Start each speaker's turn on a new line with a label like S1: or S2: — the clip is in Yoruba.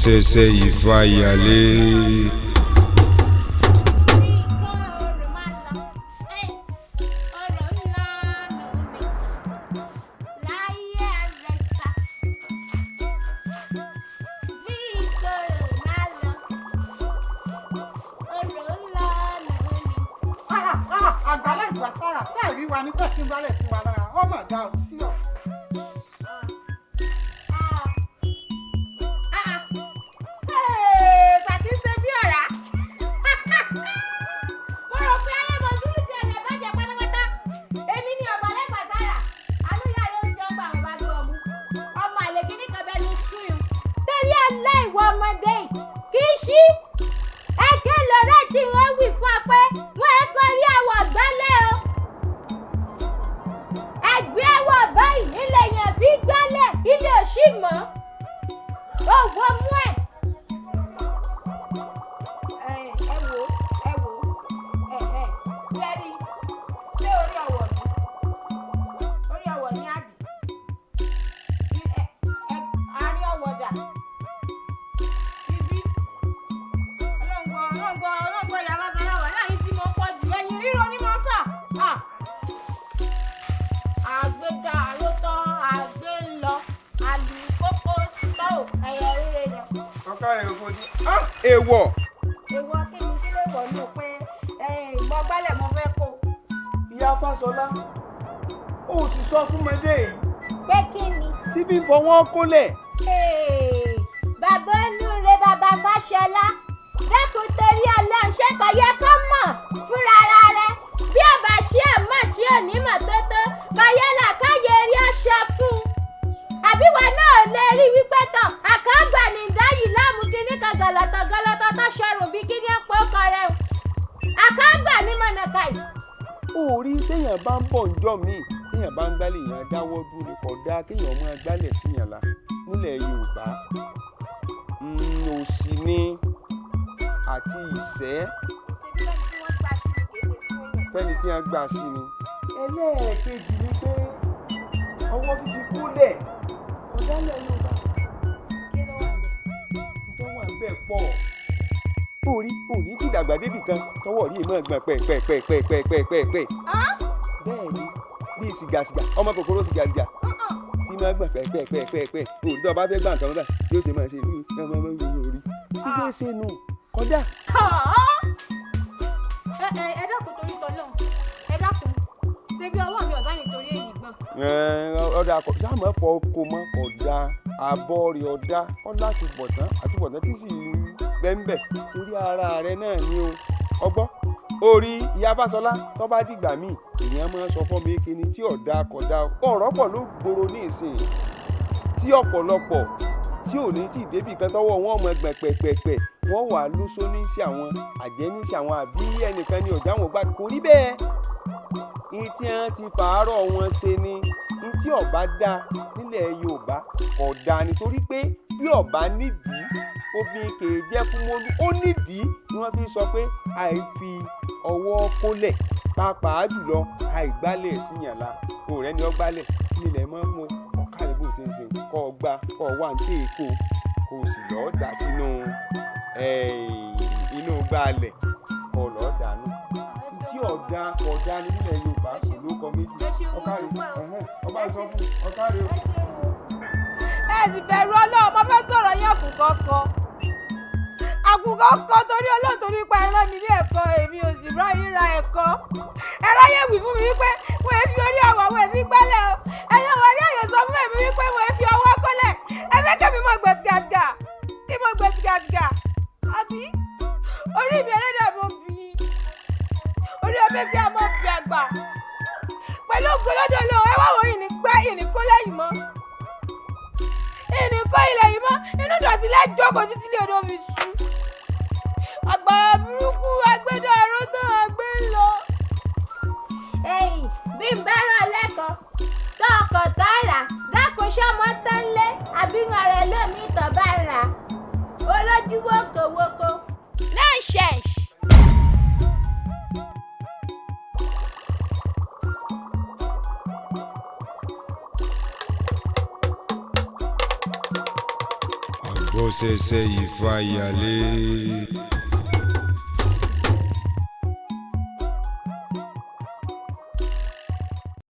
S1: ṣẹ̀ṣẹ̀ ìfàyàlé.
S2: Àgbàlá ìgbà sára sáàrí wa ní tẹ̀sí balẹ̀ fún wa lára ọmọ ọ̀gá òsì ọ̀.
S3: Sàtí ṣe bí ọ̀rá. Mo rò pé ayé mo dúró ti ẹ̀rẹ̀ bàjẹ́ pátápátá. Èmi ni ọ̀gbàlá ìgbà sára. Àlúyà ló ń jẹ́ ọgbà àwọn bá gbọ́ ọmú. Ọmọ àlè kìíní kan bẹ́ẹ̀ ló sún yun. Torí aláìwọ ọmọdé kì í ṣí. Ẹ̀kẹ́ lọ́rẹ́ tí wọ́n wí fún ọ pé wọ́n ẹ fọ́rí àwọ̀ gbálẹ̀ o. Ẹgbẹ́ àwọ̀ báyìí nílẹ̀ yẹn fi gbálẹ̀ ilé òṣì mọ́. Owó mú ẹ̀. Sẹ́rí ṣé orí ọwọ́ ni? Orí ọwọ́ ni àbí? Àárín ọwọ́ dà. Ibi. Ọlọ́ngbọ́ ìyá bá sọ láwọ̀ láyé tí mo pọ̀ jù ẹyin ríro ní mo fà. Àgbéga àrótọ́ àgbé ń lọ àlùkókó tó ẹ̀yẹ rere lọ.
S2: Ọkọ rẹ̀ kò fojú. Èèwọ̀.
S3: Èèwọ̀ kí ni kí lè wọ̀ ní pé mo gbálẹ̀ mo fẹ́ kó.
S2: Ìyá Fáṣọlá, ó ti sọ fún mẹ́dẹ́ yìí.
S3: Pé kí ni?
S2: Tí bí fọwọ́ kólẹ̀.
S3: Bàbá Olúre bàbá Fáṣọlá, dẹ́kun torí Ọlọ́run ṣé kò yẹ kó mọ̀ fúnra ara rẹ̀. Bí ọba ṣe é mọ̀ tí ò ní mọ̀ tó tó, Mayọ́lá káyé rí ọṣọ fún un. Àbíwá náà lè rí wípé tán, àkàgbà ní ìdáyìí láàmú kíní kan gọlọtọ̀ tó ṣọrùn bí kíní ọ̀pọ̀ ọkọ rẹ̀ o. Àkàgbà ní mọ̀nàkà yìí.
S4: Orí téèyàn bá ń bọ̀ ńjọ́ míì téèyàn bá ń gbálẹ̀ èèyàn dáwọ́ dúró ni kò dáa kéèyàn máa gbálẹ̀ síyàn la nílẹ̀ Yorùbá òsì ni àti ìṣẹ́ fẹ́ni tí wọ́n gbà sí ni.
S2: Ẹlẹ́ẹ̀kejì ni pé ọwọ́ fífi kólẹ̀ ọ̀dálẹ̀ Yorùbá.
S3: Kí ló wà ní?
S4: tó wà ń bẹ̀ pọ̀. Orí òní ti dàgbà débì kan tọwọ́ rí ìmọ̀ ẹ̀gbọ́n pẹ̀pẹ̀pẹ̀pẹ̀pẹ̀pẹ̀. Bẹ́ẹ̀ni bíi sìgàsìgà ọmọ kòkòrò sìgàsìgà tí máa gbọ̀n pẹ̀pẹ̀pẹ̀pẹ̀ òrí tó bá fẹ́ gbà nǹkan bá yóò ṣe máa ṣe ní ọmọ orí. Ṣíṣe é ṣe nù kọjá.
S3: Ẹ dákun torí tọ́lọ́run, ẹ dákun ṣe bí ọwọ́ mi ọ̀dá nítorí èyí gbọ̀n.
S4: Ọ̀dà sáàmù ẹ̀fọ́ oko mọ́ ọ̀dà àbọ̀ rẹ̀ ọ̀dà ọ̀là àtúbọ̀tán tí sì bẹ́ńbẹ̀ torí ara rẹ̀ náà ni o ọgbọ́n. Orí ìyá Fáṣọlá tó bá dìgbà míì èèyàn máa ń sọ fún mi kíni tí ọ̀dà kọ̀dà ọ̀rọ̀ pọ̀ ló gbòòrò ní ìsìn tí ọ̀pọ̀lọpọ̀ tí ò ní tí débì kan tọ́wọ́ wọn mọ ẹgbẹ̀ pẹ̀pẹ̀pẹ̀ wọ́n wà lóṣó ní sí àwọn àjẹ́ ní sí àwọn àbí ẹnìkan ní ọ̀dà wọn gbádùn kò rí bẹ́ẹ̀. Ìtí wọn ti fàárọ̀ wọn ṣe ni ìtí ọba dá nílẹ̀ Yorùbá ọ̀dà nítorí pé bí ọba nídìí obìnrin kì í jẹ́ fún mọ́lú ó nídìí ni wọ́n fi sọ pé àìfi ọwọ́ kólẹ̀ pàápàá jùlọ àìgbálẹ̀ síyànlá òrẹ́ ni ọ gbálẹ̀ nílẹ̀ mọ́ mọ́ ọ̀kàrẹ̀ bó ṣe ń ṣe kọ́ ọ gbá kọ́ ọ wà ní téèkó kó o sì lọ́ọ́ dà sínú inú gbálẹ̀ kọ́ ọ lọ́ọ́ dànù tí ọ̀dà ní nílẹ̀ Yorùbá kò ló kọ méjì ọ̀kàrẹ̀ ọba sọ fún ọ̀kàrẹ̀ o.
S3: Ẹ sì bẹ̀rù Ọlọ́run, mo fẹ́ sọ̀rọ̀ yín àkùkọ kọ́ torí Ọlọ́run torí pa ẹran mi ní ẹ̀kọ́ èmi ò sì rán yín ra ẹ̀kọ́. Ẹ̀rọ yẹn wí fún mi wípé wọ́n fi orí àwọ̀ wọ́n fi gbálẹ̀ o. Ẹ̀yin wọ́n rí àyè sọ fún mi wípé wọ́n fi ọwọ́ kọ́lẹ̀. Ẹ fẹ́ kẹ́mi mọ̀ gbẹ̀sìgàsìgà kí mọ̀ gbẹ̀sìgàsìgà. Àbí orí mi ẹlẹ́dàá mo bì í. Orí ọbẹ̀ bí a mọ̀ fi àgbà. Pẹ̀lú ògbólódò lọ ẹ wá wọ ìrìnkó lẹ́yìn mọ́. Ìrìnkó ilẹ̀ yìí mọ́ inú dọ̀tí lẹ́jọ́ kò títí lè odò fi sùn. Àgbà burúkú agbẹ́dọ̀ àrótọ́ àgbẹ̀ ń lọ. Ẹ̀yìn bí n bá rán lẹ́kọ̀ọ́ tó ọkọ̀ tó rà dákun sọ́mọ tán lé àbíyan rẹ̀ lómi tó bá rà olójú wókòwókò nonsense.
S1: bó ṣẹ̀ṣẹ̀ ìfàyàlé.